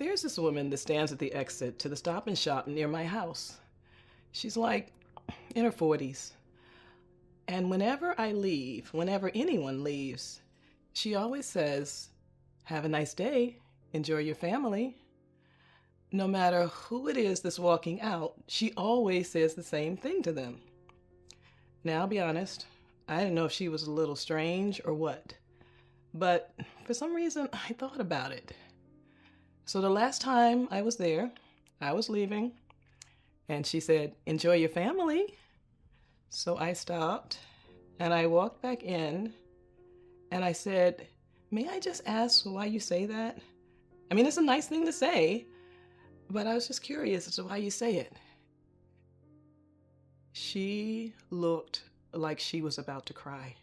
There's this woman that stands at the exit to the Stop and Shop near my house. She's like in her 40s. And whenever I leave, whenever anyone leaves, she always says, "Have a nice day. Enjoy your family." No matter who it is that's walking out, she always says the same thing to them. Now, I'll be honest, I didn't know if she was a little strange or what. But for some reason, I thought about it. So the last time I was there, I was leaving, and she said, "Enjoy your family." So I stopped, and I walked back in, and I said, "May I just ask why you say that? I mean, it's a nice thing to say, but I was just curious as to why you say it." She looked like she was about to cry.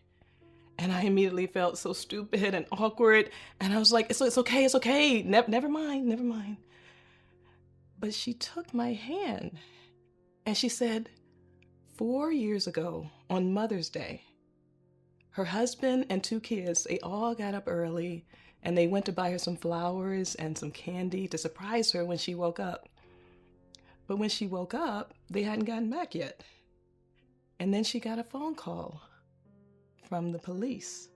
And I immediately felt so stupid and awkward. And I was like, it's okay, it's okay. Never mind, never mind. But she took my hand and she said, 4 years ago on Mother's Day, her husband and 2 kids, they all got up early and they went to buy her some flowers and some candy to surprise her when she woke up. But when she woke up, they hadn't gotten back yet. And then she got a phone call from the police.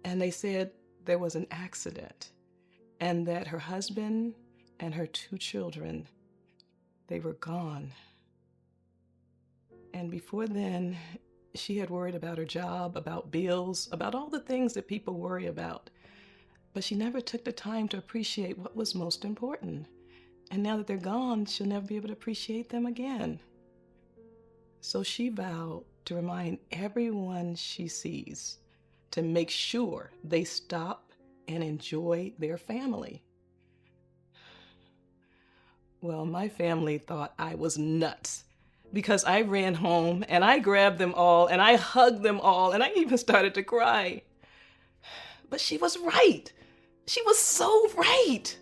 And they said there was an accident and that her husband and her 2 children, they were gone. And before then, she had worried about her job, about bills, about all the things that people worry about. But she never took the time to appreciate what was most important. And now that they're gone, she'll never be able to appreciate them again. So she vowed to remind everyone she sees to make sure they stop and enjoy their family. Well, my family thought I was nuts because I ran home and I grabbed them all and I hugged them all and I even started to cry. But she was right. She was so right.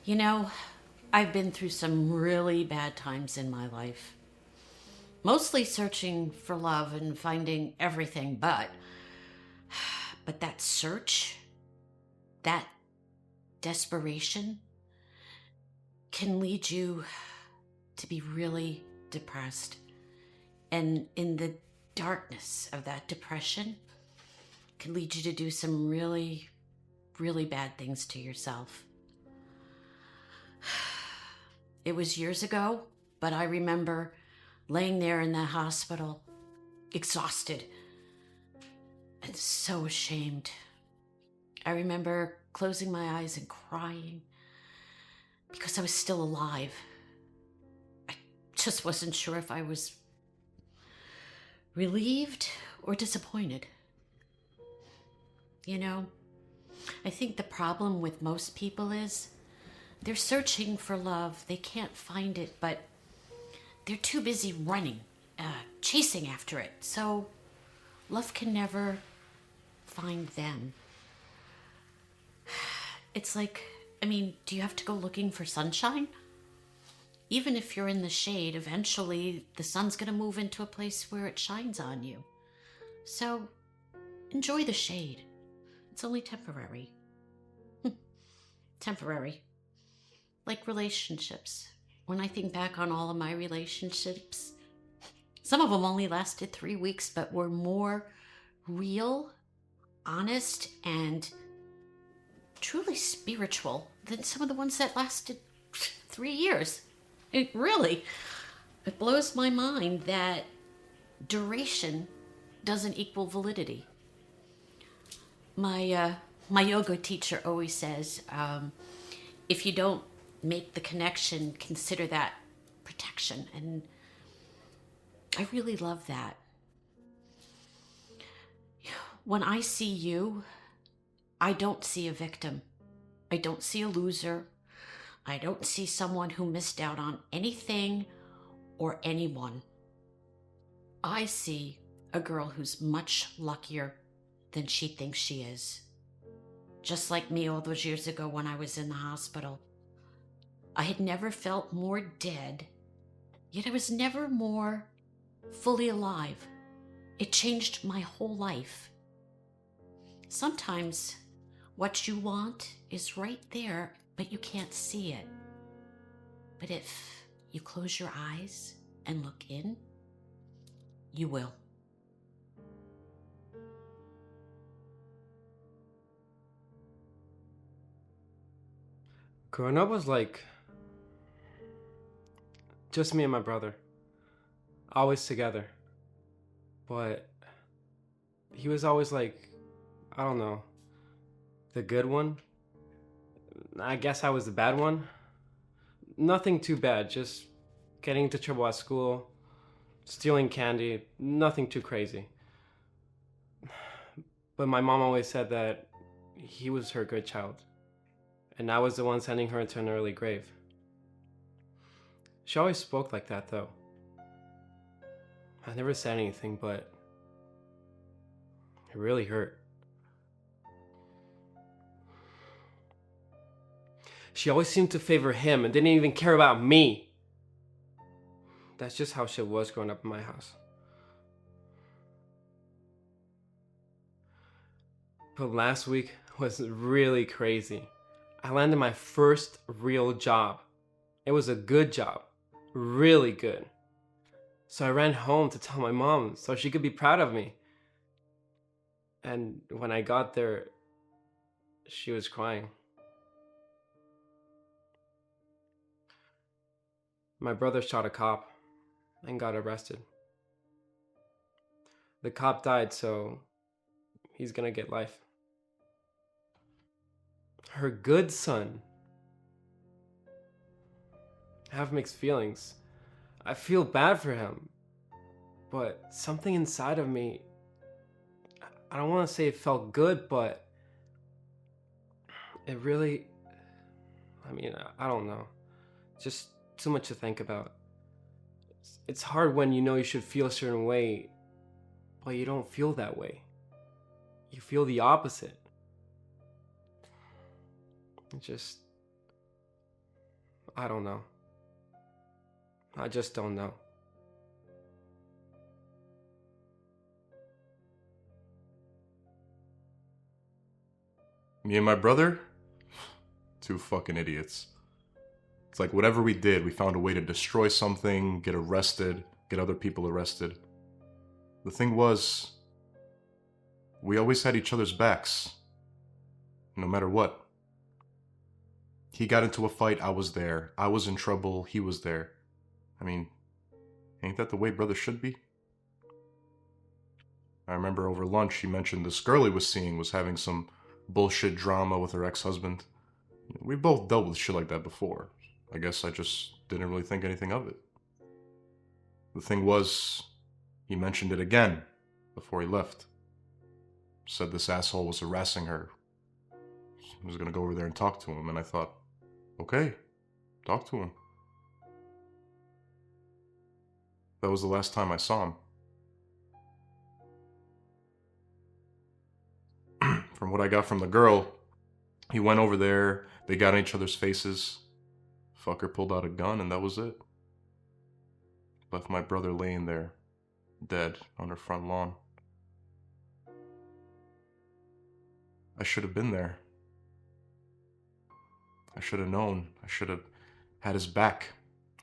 You know, I've been through some really bad times in my life. Mostly searching for love and finding everything but that search, that desperation can lead you to be really depressed. And in the darkness of that depression can lead you to do some really, really bad things to yourself. It was years ago, but I remember laying there in the hospital, exhausted and so ashamed. I remember closing my eyes and crying because I was still alive. I just wasn't sure if I was relieved or disappointed. You know, I think the problem with most people is they're searching for love. They can't find it, but they're too busy running, chasing after it. So love can never find them. It's like, do you have to go looking for sunshine? Even if you're in the shade, eventually the sun's going to move into a place where it shines on you. So enjoy the shade. It's only temporary. Temporary. Like relationships. When I think back on all of my relationships, some of them only lasted 3 weeks, but were more real, honest, and truly spiritual than some of the ones that lasted 3 years. It blows my mind that duration doesn't equal validity. My yoga teacher always says, if you don't make the connection, consider that protection. And I really love that. When I see you, I don't see a victim. I don't see a loser. I don't see someone who missed out on anything or anyone. I see a girl who's much luckier than she thinks she is. Just like me all those years ago when I was in the hospital. I had never felt more dead, Yet I was never more fully alive. It changed my whole life. Sometimes what you want is right there, but you can't see it. But if you close your eyes and look in, you will. Growing up was like just me and my brother, always together. But he was always like, I don't know, the good one. I guess I was the bad one. Nothing too bad, just getting into trouble at school, stealing candy, nothing too crazy. But my mom always said that he was her good child, and I was the one sending her into an early grave. She always spoke like that, though. I never said anything, but it really hurt. She always seemed to favor him and didn't even care about me. That's just how shit was growing up in my house. But last week was really crazy. I landed my first real job. It was a good job. Really good. So I ran home to tell my mom so she could be proud of me. And when I got there, she was crying. My brother shot a cop and got arrested. The cop died, so he's gonna get life. Her good son. I have mixed feelings. I feel bad for him. But something inside of me, I don't want to say it felt good, but it really, I don't know. Just too much to think about. It's hard when you know you should feel a certain way, but you don't feel that way. You feel the opposite. I don't know. I just don't know. Me and my brother? Two fucking idiots. It's like whatever we did, we found a way to destroy something, get arrested, get other people arrested. The thing was, we always had each other's backs. No matter what. He got into a fight, I was there. I was in trouble, he was there. I mean, ain't that the way brothers should be? I remember over lunch he mentioned this girl he was seeing was having some bullshit drama with her ex-husband. We both dealt with shit like that before. I guess I just didn't really think anything of it. The thing was, he mentioned it again before he left. Said this asshole was harassing her. I was gonna go over there and talk to him, and I thought, okay, talk to him. That was the last time I saw him. From what I got from the girl, he went over there, they got in each other's faces. Fucker pulled out a gun and that was it. Left my brother laying there, dead on her front lawn. I should have been there. I should have known. I should have had his back.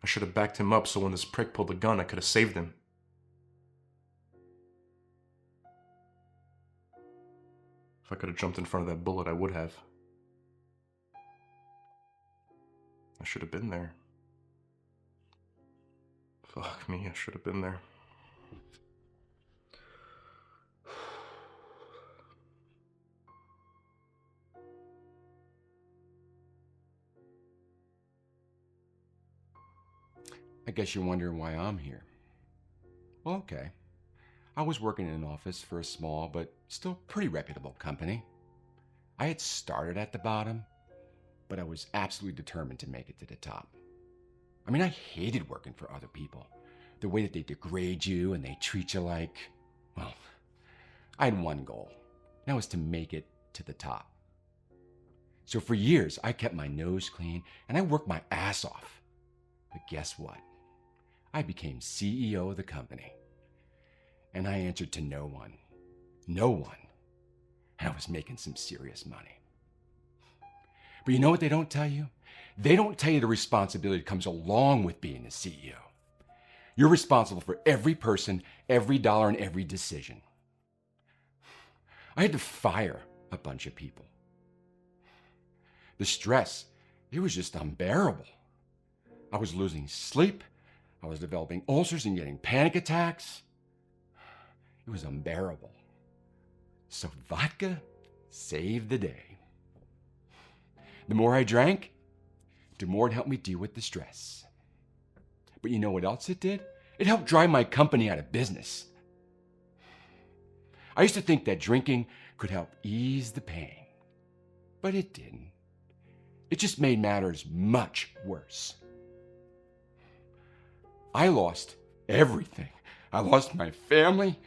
I should have backed him up so when this prick pulled the gun, I could have saved him. If I could have jumped in front of that bullet, I would have. I should have been there. Fuck me, I should have been there. I guess you're wondering why I'm here. Well, okay. I was working in an office for a small but still pretty reputable company. I had started at the bottom, but I was absolutely determined to make it to the top. I mean, I hated working for other people. The way that they degrade you and they treat you like, well, I had one goal. And that was to make it to the top. So for years, I kept my nose clean and I worked my ass off. But guess what? I became CEO of the company. And I answered to no one. No one. And I was making some serious money. But you know what they don't tell you? They don't tell you the responsibility that comes along with being a CEO. You're responsible for every person, every dollar, and every decision. I had to fire a bunch of people. The stress, it was just unbearable. I was losing sleep. I was developing ulcers and getting panic attacks. It was unbearable. So vodka saved the day. The more I drank, the more it helped me deal with the stress. But you know what else it did? It helped drive my company out of business. I used to think that drinking could help ease the pain, but it didn't. It just made matters much worse. I lost everything. I lost my family,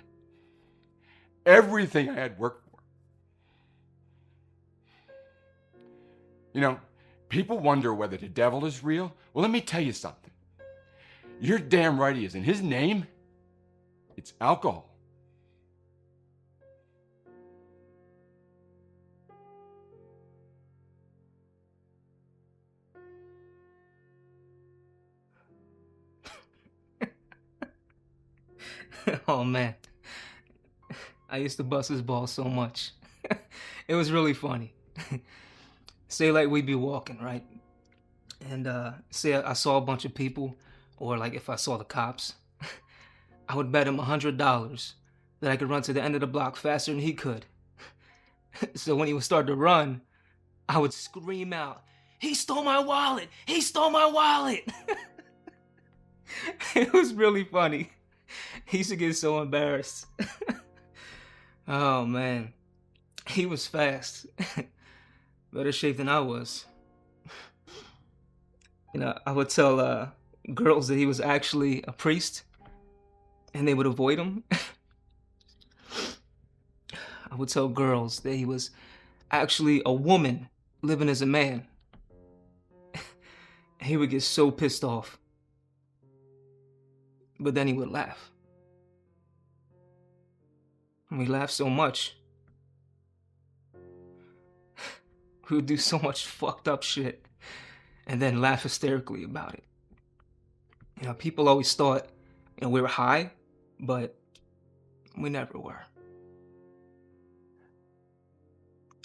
everything I had worked for. You know, people wonder whether the devil is real. Well, let me tell you something. You're damn right he is. And his name, it's alcohol. Oh man, I used to bust his balls so much. It was really funny. Say like we'd be walking, right? And say I saw a bunch of people, or like if I saw the cops, I would bet him $100 that I could run to the end of the block faster than he could. So when he would start to run, I would scream out, "He stole my wallet! He stole my wallet!" It was really funny. He used to get so embarrassed. Oh man, he was fast. Better shape than I was. You know, I would tell girls that he was actually a priest, and they would avoid him. I would tell girls that he was actually a woman living as a man. He would get so pissed off. But then he would laugh. And we laughed so much. We would do so much fucked up shit and then laugh hysterically about it. You know, people always thought, you know, we were high, but we never were.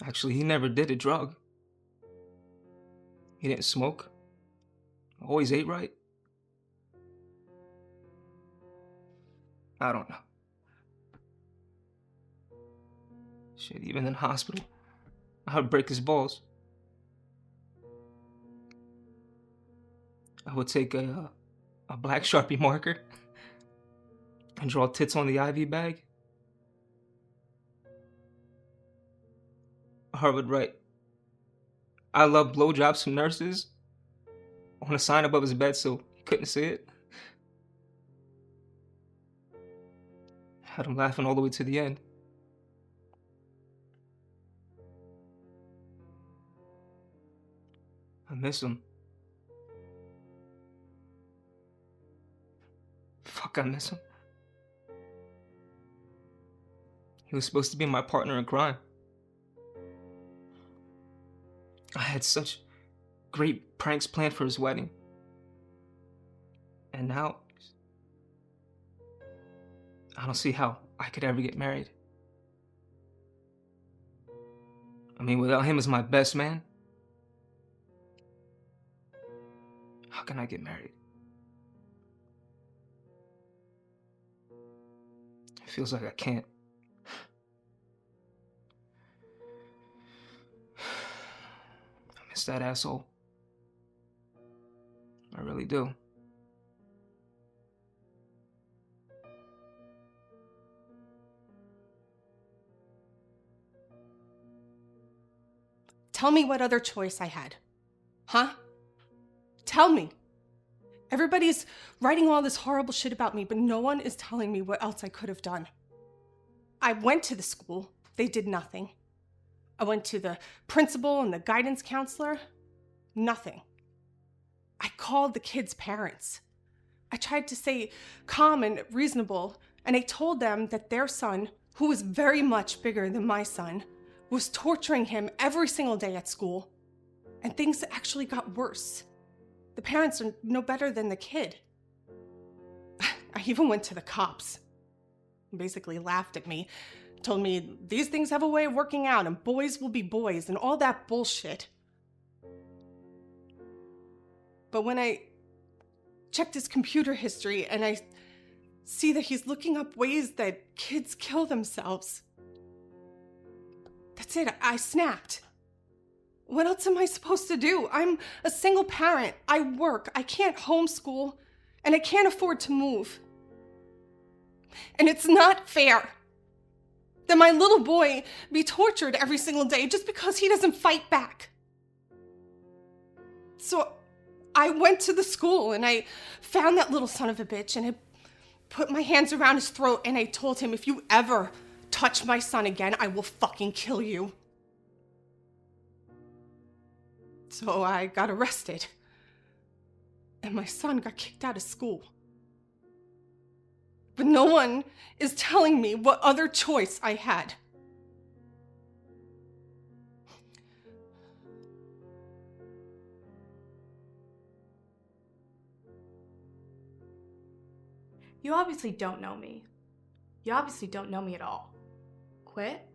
Actually, he never did a drug. He didn't smoke. Always ate right. I don't know. Shit, even in hospital, I would break his balls. I would take a black Sharpie marker and draw tits on the IV bag. Or I would write, "I love blowjobs from nurses," on a sign above his bed so he couldn't see it. Had him laughing all the way to the end. I miss him. Fuck, I miss him. He was supposed to be my partner in crime. I had such great pranks planned for his wedding. And now, I don't see how I could ever get married. I mean, without him as my best man, how can I get married? It feels like I can't. I miss that asshole. I really do. Tell me what other choice I had. Huh? Tell me. Everybody's writing all this horrible shit about me, but no one is telling me what else I could have done. I went to the school. They did nothing. I went to the principal and the guidance counselor. Nothing. I called the kids' parents. I tried to stay calm and reasonable, and I told them that their son, who was very much bigger than my son, was torturing him every single day at school. And things actually got worse. The parents are no better than the kid. I even went to the cops. Basically laughed at me, told me these things have a way of working out and boys will be boys and all that bullshit. But when I checked his computer history and I see that he's looking up ways that kids kill themselves, that's it. I snapped. What else am I supposed to do? I'm a single parent. I work. I can't homeschool, and I can't afford to move. And it's not fair that my little boy be tortured every single day just because he doesn't fight back. So I went to the school and I found that little son of a bitch and I put my hands around his throat and I told him, if you ever touch my son again, I will fucking kill you. So I got arrested and my son got kicked out of school. But no one is telling me what other choice I had. You obviously don't know me. You obviously don't know me at all. Quit?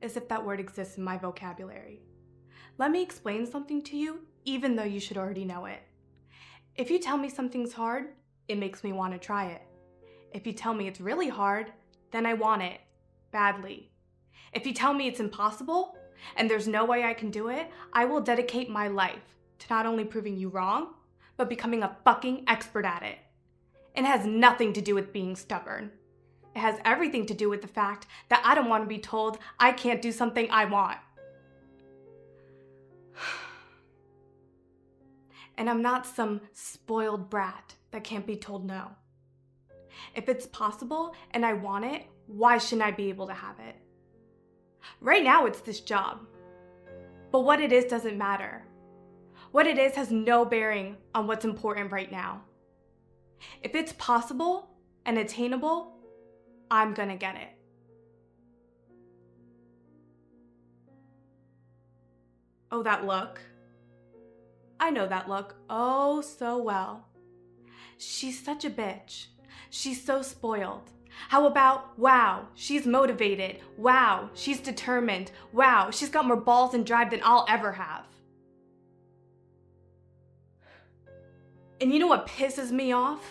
As if that word exists in my vocabulary. Let me explain something to you, even though you should already know it. If you tell me something's hard, it makes me want to try it. If you tell me it's really hard, then I want it, badly. If you tell me it's impossible, and there's no way I can do it, I will dedicate my life to not only proving you wrong, but becoming a fucking expert at it. It has nothing to do with being stubborn. It has everything to do with the fact that I don't want to be told I can't do something I want. And I'm not some spoiled brat that can't be told no. If it's possible and I want it, why shouldn't I be able to have it? Right now it's this job. But what it is doesn't matter. What it is has no bearing on what's important right now. If it's possible and attainable, I'm gonna get it. Oh, that look. I know that look oh so well. She's such a bitch. She's so spoiled. How about, wow, she's motivated. Wow, she's determined. Wow, she's got more balls and drive than I'll ever have. And you know what pisses me off?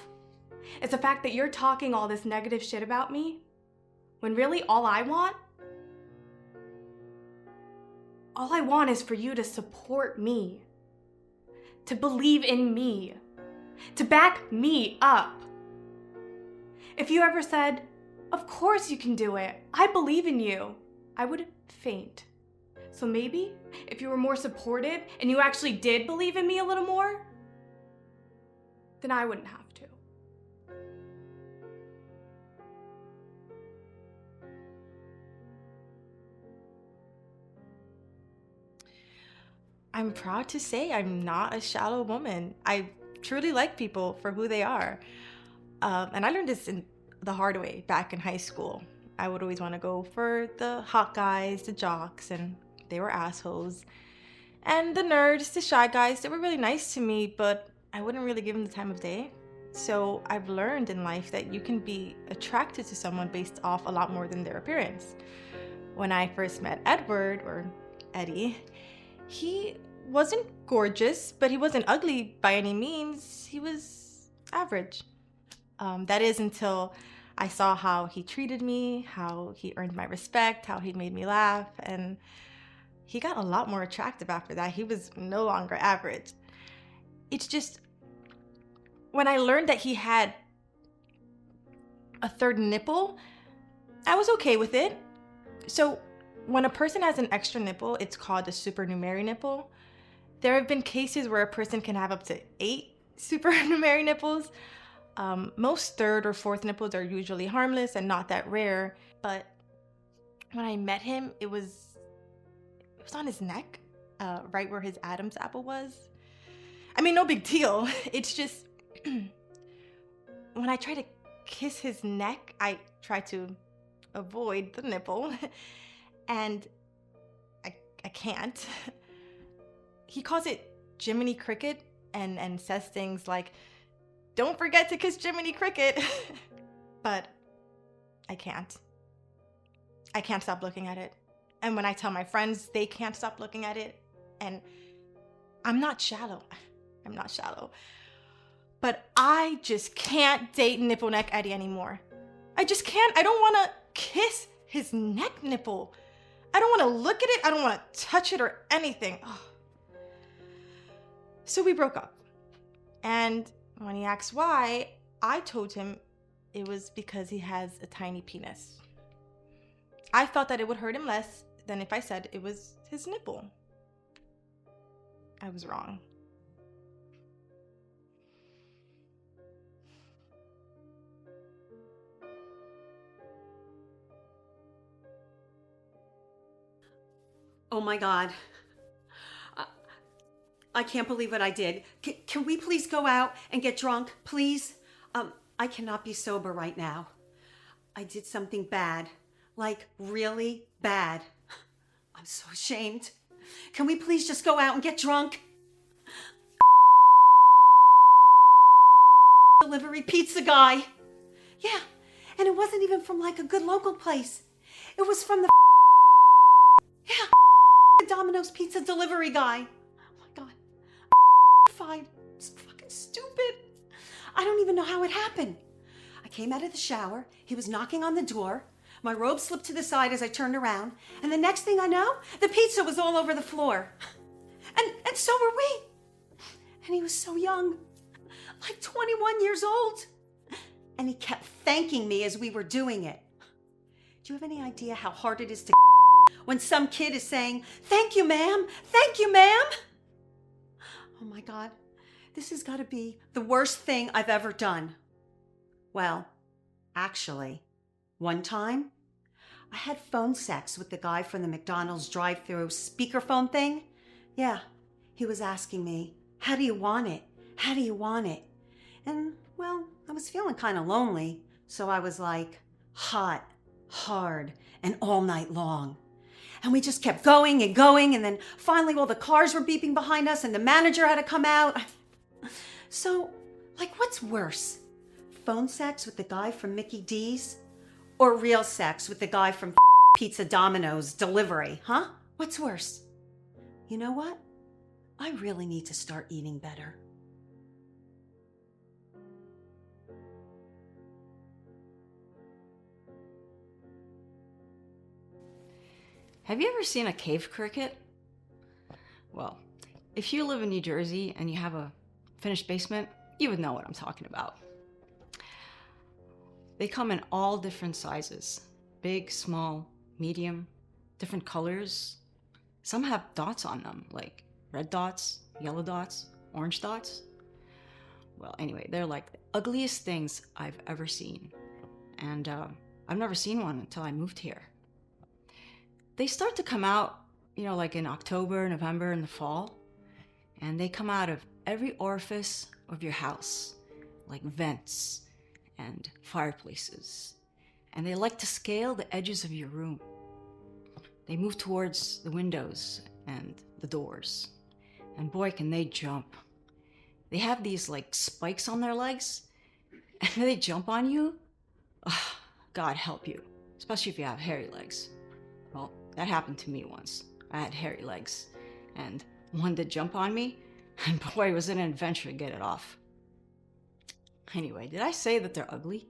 It's the fact that you're talking all this negative shit about me, when really all I want is for you to support me, to believe in me, to back me up. If you ever said, of course you can do it, I believe in you, I would faint. So maybe if you were more supportive and you actually did believe in me a little more, then I wouldn't have to. I'm proud to say I'm not a shallow woman. I truly like people for who they are. And I learned this in the hard way back in high school. I would always want to go for the hot guys, the jocks, and they were assholes. And the nerds, the shy guys, they were really nice to me, but I wouldn't really give them the time of day. So I've learned in life that you can be attracted to someone based off a lot more than their appearance. When I first met Edward, or Eddie, he wasn't gorgeous, but he wasn't ugly by any means. He was average. That is until I saw how he treated me, how he earned my respect, how he made me laugh, and he got a lot more attractive after that. He was no longer average. It's just, when I learned that he had a third nipple, I was okay with it. So when a person has an extra nipple, it's called a supernumerary nipple. There have been cases where a person can have up to 8 supernumerary nipples. Most third or fourth nipples are usually harmless and not that rare. But when I met him, it was on his neck, right where his Adam's apple was. I mean, no big deal. It's just when I try to kiss his neck, I try to avoid the nipple, and I can't. He calls it Jiminy Cricket and says things like, "Don't forget to kiss Jiminy Cricket." But I can't. I can't stop looking at it. And when I tell my friends, they can't stop looking at it. And I'm not shallow. I'm not shallow. But I just can't date Nipple Neck Eddie anymore. I just can't. I don't want to kiss his neck nipple. I don't want to look at it. I don't want to touch it or anything. Ugh. So we broke up. And when he asked why, I told him it was because he has a tiny penis. I thought that it would hurt him less than if I said it was his nipple. I was wrong. Oh my God. I can't believe what I did. Can we please go out and get drunk, please? I cannot be sober right now. I did something bad, like really bad. I'm so ashamed. Can we please just go out and get drunk? Delivery pizza guy. Yeah, and it wasn't even from like a good local place. It was from the Domino's pizza delivery guy. Oh my God. Fine. It's fucking stupid. I don't even know how it happened. I came out of the shower. He was knocking on the door. My robe slipped to the side as I turned around. And the next thing I know, the pizza was all over the floor. And so were we. And he was so young, like 21 years old. And he kept thanking me as we were doing it. Do you have any idea how hard it is to when some kid is saying, "Thank you, ma'am. Thank you, ma'am"? Oh my God, this has got to be the worst thing I've ever done. Well, actually, one time, I had phone sex with the guy from the McDonald's drive-thru speakerphone thing. Yeah, he was asking me, "How do you want it? How do you want it?" And, well, I was feeling kind of lonely, so I was like, hot, hard, and all night long. And we just kept going, and then finally all the cars were beeping behind us and the manager had to come out. So, like, what's worse? Phone sex with the guy from Mickey D's? Or real sex with the guy from Pizza Domino's delivery, huh? What's worse? You know what? I really need to start eating better. Have you ever seen a cave cricket? Well, if you live in New Jersey and you have a finished basement, you would know what I'm talking about. They come in all different sizes. Big, small, medium, different colors. Some have dots on them, like red dots, yellow dots, orange dots. Well, anyway, they're like the ugliest things I've ever seen. And I've never seen one until I moved here. They start to come out, like in October, November, in the fall. And they come out of every orifice of your house, like vents and fireplaces. And they like to scale the edges of your room. They move towards the windows and the doors. And boy, can they jump. They have these like spikes on their legs, and they jump on you. Oh, God help you, especially if you have hairy legs. Well, that happened to me once. I had hairy legs, and one did jump on me, and boy, was it an adventure to get it off. Anyway, did I say that they're ugly?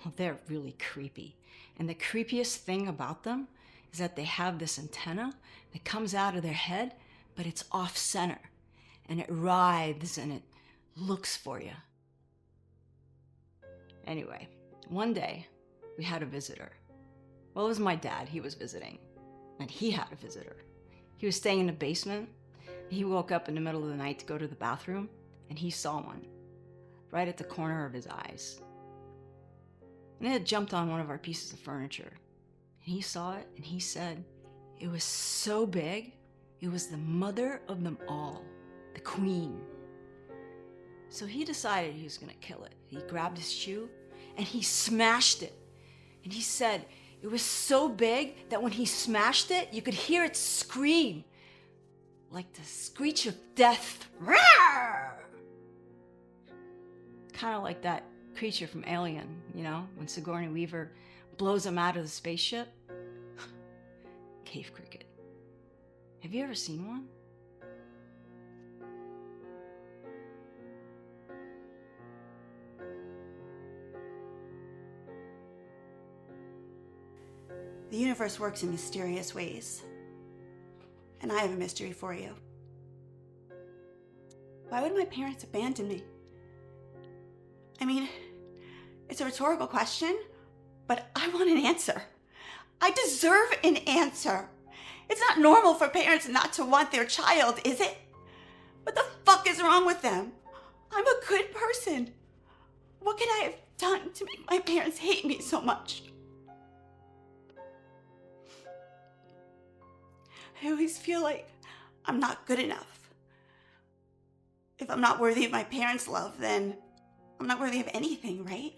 Well, they're really creepy. And the creepiest thing about them is that they have this antenna that comes out of their head, but it's off center. And it writhes and it looks for you. Anyway, one day we had a visitor. Well, it was my dad. He was visiting. And he had a visitor. He was staying in the basement. He woke up in the middle of the night to go to the bathroom, and he saw one right at the corner of his eyes. And it had jumped on one of our pieces of furniture. And he saw it, and he said, it was so big, it was the mother of them all, the queen. So he decided he was going to kill it. He grabbed his shoe and he smashed it. And he said it was so big that when he smashed it, you could hear it scream like the screech of death. Kind of like that creature from Alien, you know, when Sigourney Weaver blows him out of the spaceship. Cave cricket. Have you ever seen one? The universe works in mysterious ways. And I have a mystery for you. Why would my parents abandon me? I mean, it's a rhetorical question, but I want an answer. I deserve an answer. It's not normal for parents not to want their child, is it? What the fuck is wrong with them? I'm a good person. What could I have done to make my parents hate me so much? I always feel like I'm not good enough. If I'm not worthy of my parents' love, then I'm not worthy of anything, right?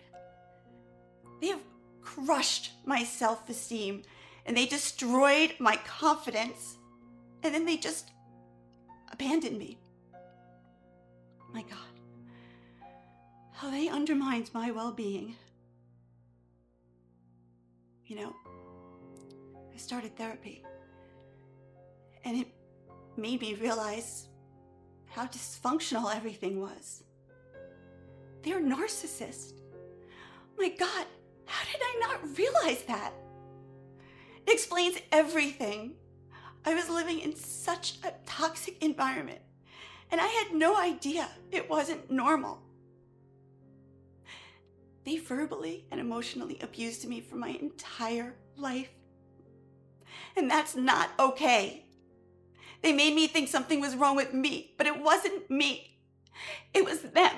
They have crushed my self-esteem, and they destroyed my confidence, and then they just abandoned me. My God, how they undermined my well-being. You know, I started therapy, and it made me realize how dysfunctional everything was. They're narcissists. My God, how did I not realize that? It explains everything. I was living in such a toxic environment, and I had no idea it wasn't normal. They verbally and emotionally abused me for my entire life. And that's not okay. They made me think something was wrong with me, but it wasn't me. It was them.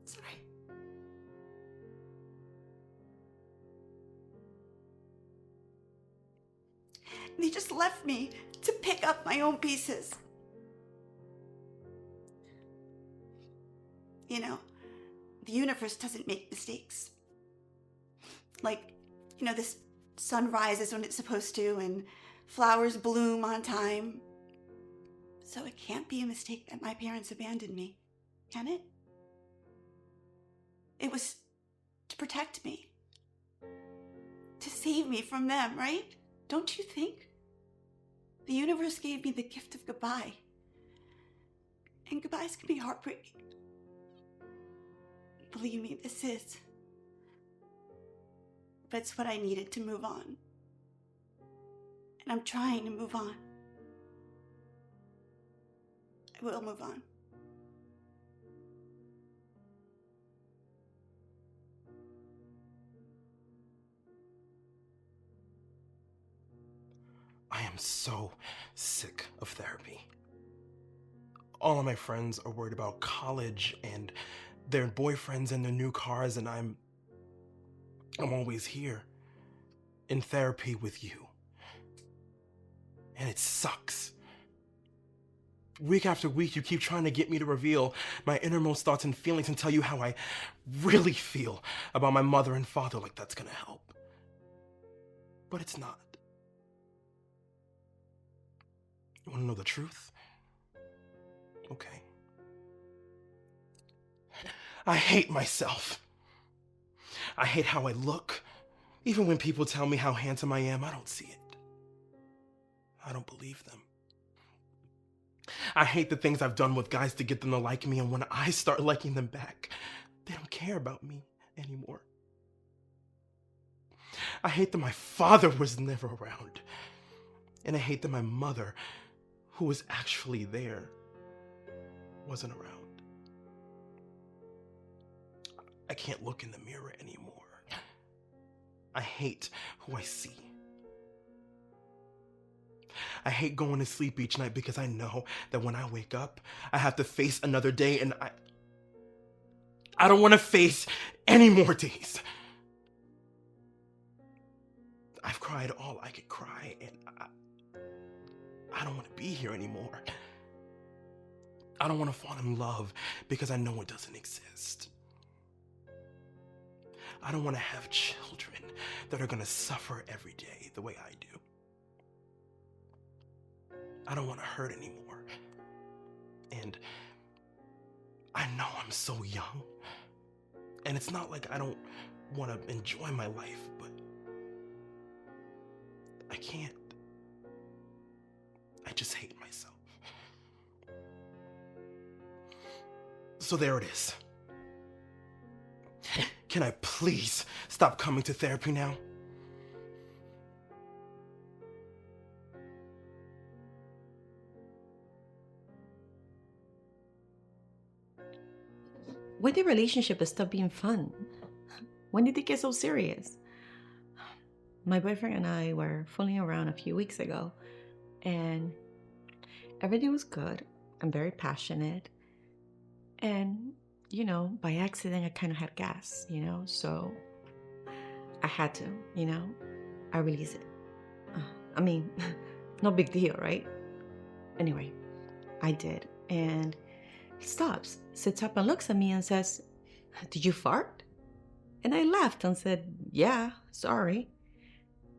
Sorry. They just left me to pick up my own pieces. You know, the universe doesn't make mistakes. Like, you know, this sun rises when it's supposed to and flowers bloom on time. So it can't be a mistake that my parents abandoned me, can it? It was to protect me, to save me from them, right? Don't you think? The universe gave me the gift of goodbye. And goodbyes can be heartbreaking. Believe me, this is. But it's what I needed to move on. And I'm trying to move on. I will move on. I am so sick of therapy. All of my friends are worried about college and their boyfriends and their new cars, and I'm always here in therapy with you. And it sucks. Week after week, you keep trying to get me to reveal my innermost thoughts and feelings and tell you how I really feel about my mother and father, like that's gonna help. But it's not. You wanna know the truth? Okay. I hate myself. I hate how I look. Even when people tell me how handsome I am, I don't see it. I don't believe them. I hate the things I've done with guys to get them to like me, and when I start liking them back, they don't care about me anymore. I hate that my father was never around. And I hate that my mother, who was actually there, wasn't around. I can't look in the mirror anymore. I hate who I see. I hate going to sleep each night because I know that when I wake up, I have to face another day, and I don't want to face any more days. I've cried all I could cry, and I don't want to be here anymore. I don't want to fall in love because I know it doesn't exist. I don't want to have children that are going to suffer every day the way I do. I don't want to hurt anymore. And I know I'm so young. And it's not like I don't want to enjoy my life, but I can't. I just hate myself. So there it is. Can I please stop coming to therapy now? When did relationship stop being fun? When did it get so serious? My boyfriend and I were fooling around a few weeks ago, and everything was good. I'm very passionate. And, you know, by accident, I kind of had gas, you know, so I had to, you know, I release it. I mean, no big deal, right? Anyway, I did. And he stops, sits up and looks at me and says, "Did you fart?" And I laughed and said, "Yeah, sorry."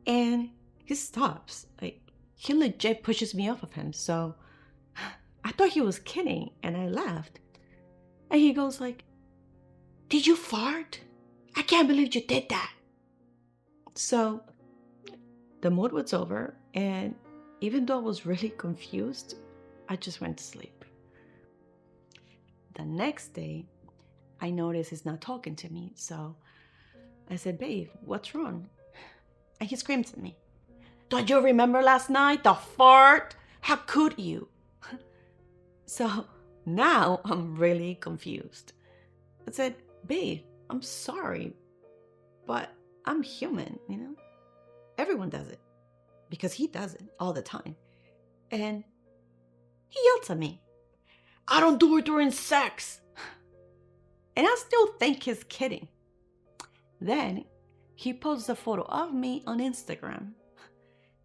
And he stops. Like, he legit pushes me off of him. So I thought he was kidding, and I laughed. And he goes like, "Did you fart? I can't believe you did that." So the mood was over, and even though I was really confused, I just went to sleep. The next day, I noticed he's not talking to me, so I said, "Babe, what's wrong?" And he screamed at me, "Don't you remember last night, the fart? How could you?" So now I'm really confused. I said, "Babe, I'm sorry, but I'm human, you know? Everyone does it, because he does it all the time." And he yelled at me, "I don't do it during sex." And I still think he's kidding. Then he posts a photo of me on Instagram,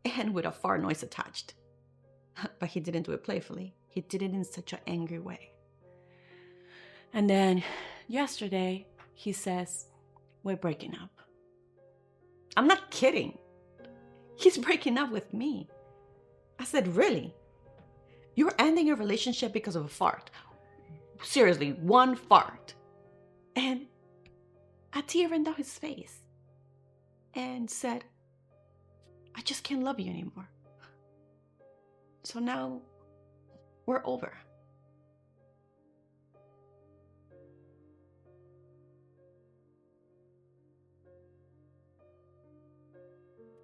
and with a fart noise attached. But he didn't do it playfully. He did it in such an angry way. And then yesterday, he says, "We're breaking up." I'm not kidding. He's breaking up with me. I said, "Really? You're ending your relationship because of a fart? Seriously, one fart?" And a tear ran down his face and said, "I just can't love you anymore. So now we're over."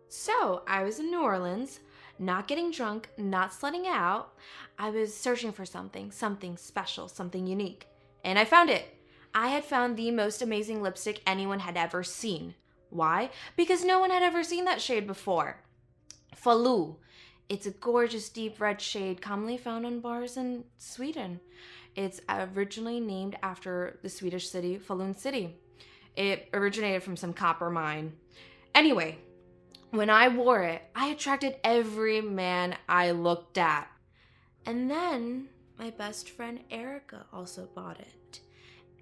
So, I was in New Orleans, not getting drunk, not slutting out. I was searching for something special, something unique. And I found it. I had found the most amazing lipstick anyone had ever seen. Why? Because no one had ever seen that shade before. Falou. It's a gorgeous deep red shade commonly found on bars in Sweden. It's originally named after the Swedish city, Falun City. It originated from some copper mine. Anyway, when I wore it, I attracted every man I looked at. And then my best friend Erica also bought it.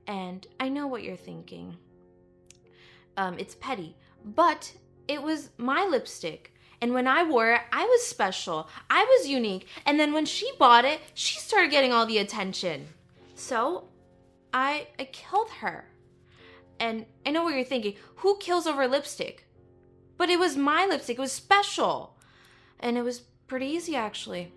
And I know what you're thinking. It's petty, but it was my lipstick. And when I wore it, I was special. I was unique. And then when she bought it, she started getting all the attention. So I killed her. And I know what you're thinking. Who kills over lipstick? But it was my lipstick. It was special. And it was pretty easy, actually.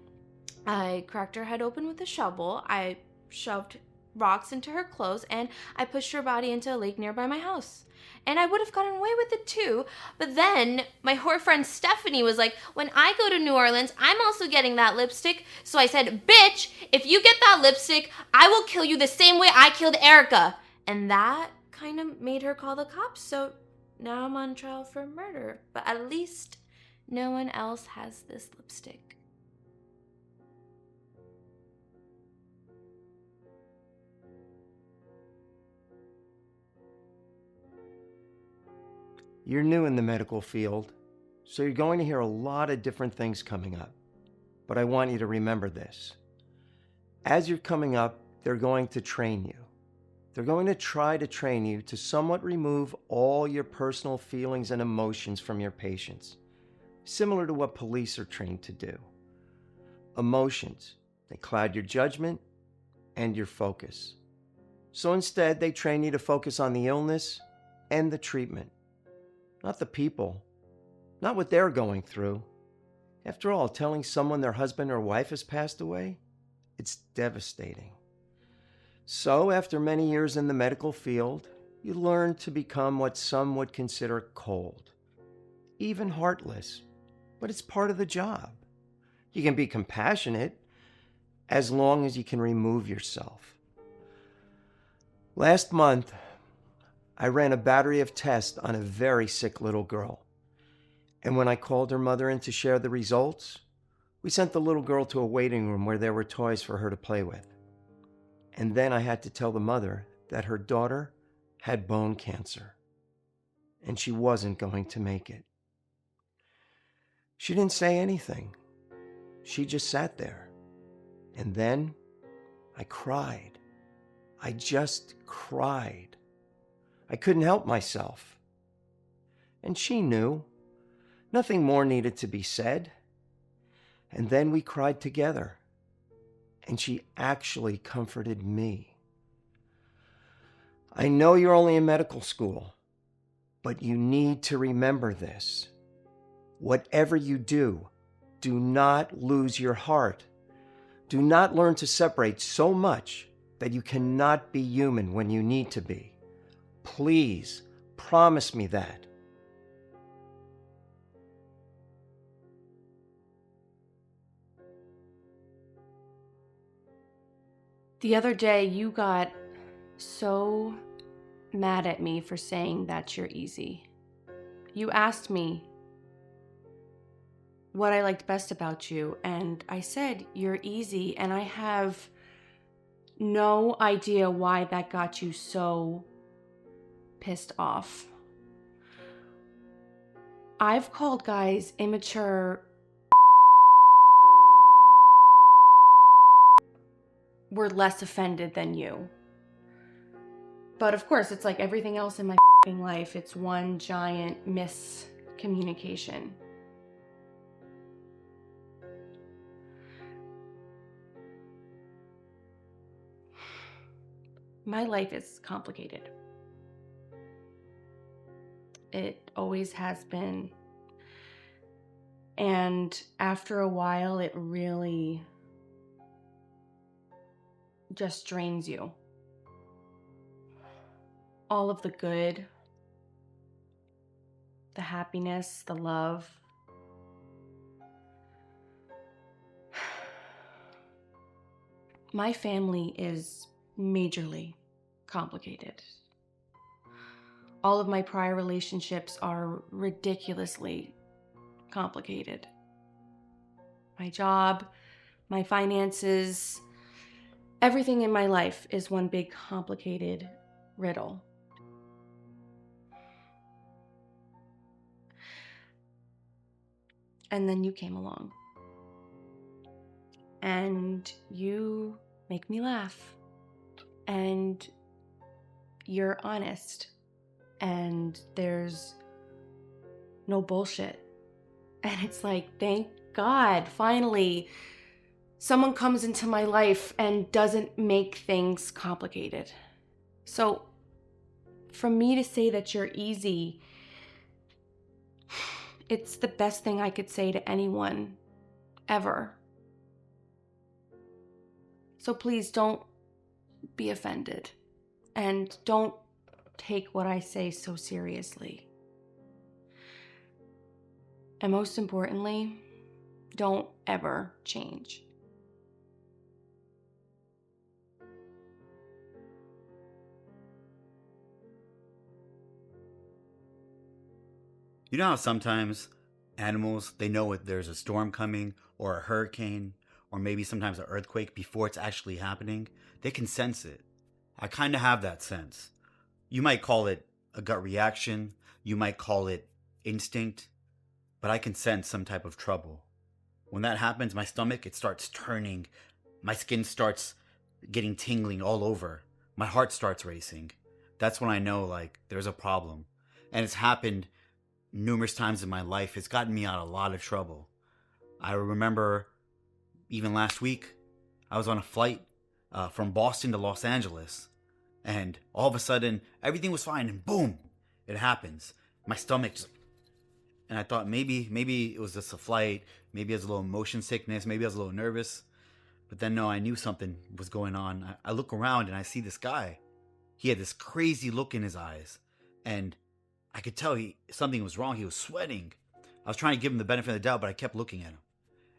I cracked her head open with a shovel. I shoved rocks into her clothes, and I pushed her body into a lake nearby my house. And I would have gotten away with it too, but then my whore friend Stephanie was like, "When I go to New Orleans, I'm also getting that lipstick." So I said, "Bitch, if you get that lipstick, I will kill you the same way I killed Erica." And that kind of made her call the cops, so now I'm on trial for murder. But at least no one else has this lipstick. You're new in the medical field, so you're going to hear a lot of different things coming up. But I want you to remember this. As you're coming up, they're going to train you. They're going to try to train you to somewhat remove all your personal feelings and emotions from your patients, similar to what police are trained to do. Emotions, they cloud your judgment and your focus. So instead, they train you to focus on the illness and the treatment, not the people, not what they're going through. After all, telling someone their husband or wife has passed away, it's devastating. So, after many years in the medical field, you learn to become what some would consider cold, even heartless, but it's part of the job. You can be compassionate as long as you can remove yourself. Last month, I ran a battery of tests on a very sick little girl. And when I called her mother in to share the results, we sent the little girl to a waiting room where there were toys for her to play with. And then I had to tell the mother that her daughter had bone cancer, and she wasn't going to make it. She didn't say anything. She just sat there. And then I cried. I just cried. I couldn't help myself. And she knew. Nothing more needed to be said. And then we cried together. And she actually comforted me. I know you're only in medical school, but you need to remember this. Whatever you do, do not lose your heart. Do not learn to separate so much that you cannot be human when you need to be. Please, promise me that. The other day, you got so mad at me for saying that you're easy. You asked me what I liked best about you, and I said you're easy, and I have no idea why that got you so pissed off. I've called guys immature. Were less offended than you. But of course, it's like everything else in my life, it's one giant miscommunication. My life is complicated. It always has been. And after a while, it really just drains you. All of the good, the happiness, the love. My family is majorly complicated. All of my prior relationships are ridiculously complicated. My job, my finances, everything in my life is one big complicated riddle. And then you came along. And you make me laugh. And you're honest. And there's no bullshit. And it's like, thank God, finally, someone comes into my life and doesn't make things complicated. So, for me to say that you're easy, it's the best thing I could say to anyone, ever. So please don't be offended. And don't take what I say so seriously. And most importantly, don't ever change. You know how sometimes animals, they know if there's a storm coming or a hurricane or maybe sometimes an earthquake before it's actually happening? They can sense it. I kind of have that sense. You might call it a gut reaction. You might call it instinct. But I can sense some type of trouble. When that happens, my stomach, it starts turning my skin starts getting tingling all over. My heart starts racing. That's when I know, like, there's a problem. And it's happened numerous times in my life. It's gotten me out of a lot of trouble. I remember even last week, I was on a flight from Boston to Los Angeles. And all of a sudden, everything was fine. And boom, it happens. My stomach just... And I thought maybe it was just a flight. Maybe I was a little motion sickness. Maybe I was a little nervous. But then, no, I knew something was going on. I look around and I see this guy. He had this crazy look in his eyes. And I could tell something was wrong. He was sweating. I was trying to give him the benefit of the doubt, but I kept looking at him.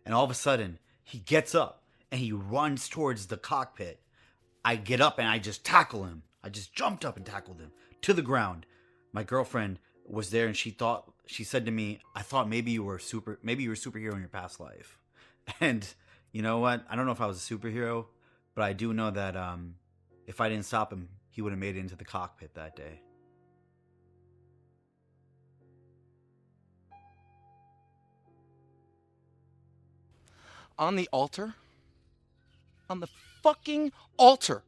And all of a sudden, he gets up and he runs towards the cockpit. I get up and I just tackle him. I just jumped up and tackled him to the ground. My girlfriend was there and she said to me, I thought maybe you were a superhero in your past life. And you know what? I don't know if I was a superhero, but I do know that if I didn't stop him, he would have made it into the cockpit that day. On the altar? On the fucking altar!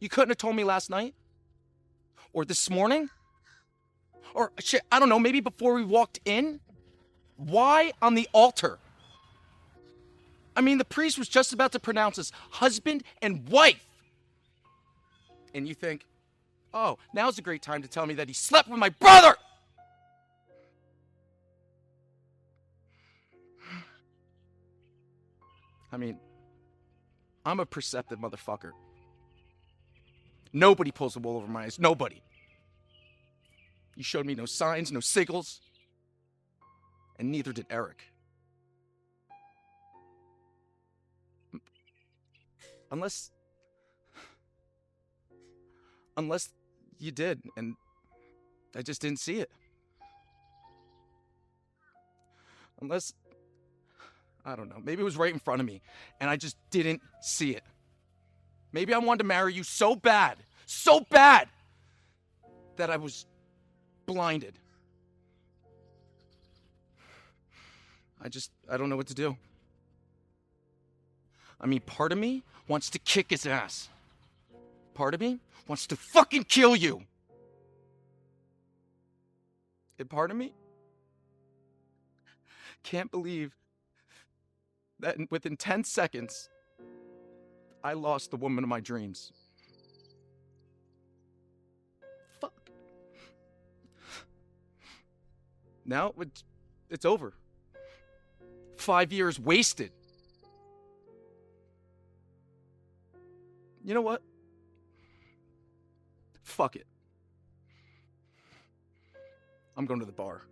You couldn't have told me last night? Or this morning? Or shit, I don't know, maybe before we walked in? Why on the altar? I mean, the priest was just about to pronounce us husband and wife. And you think, oh, now's a great time to tell me that he slept with my brother! I mean, I'm a perceptive motherfucker. Nobody pulls the wool over my eyes. Nobody. You showed me no signs, no signals. And neither did Eric. Unless you did, and I just didn't see it. Unless, I don't know, maybe it was right in front of me, and I just didn't see it. Maybe I wanted to marry you so bad, that I was blinded. I don't know what to do. I mean, part of me wants to kick his ass. Part of me wants to fucking kill you. And part of me can't believe that within 10 seconds, I lost the woman of my dreams. Fuck. Now it's over. 5 years wasted. You know what? Fuck it. I'm going to the bar.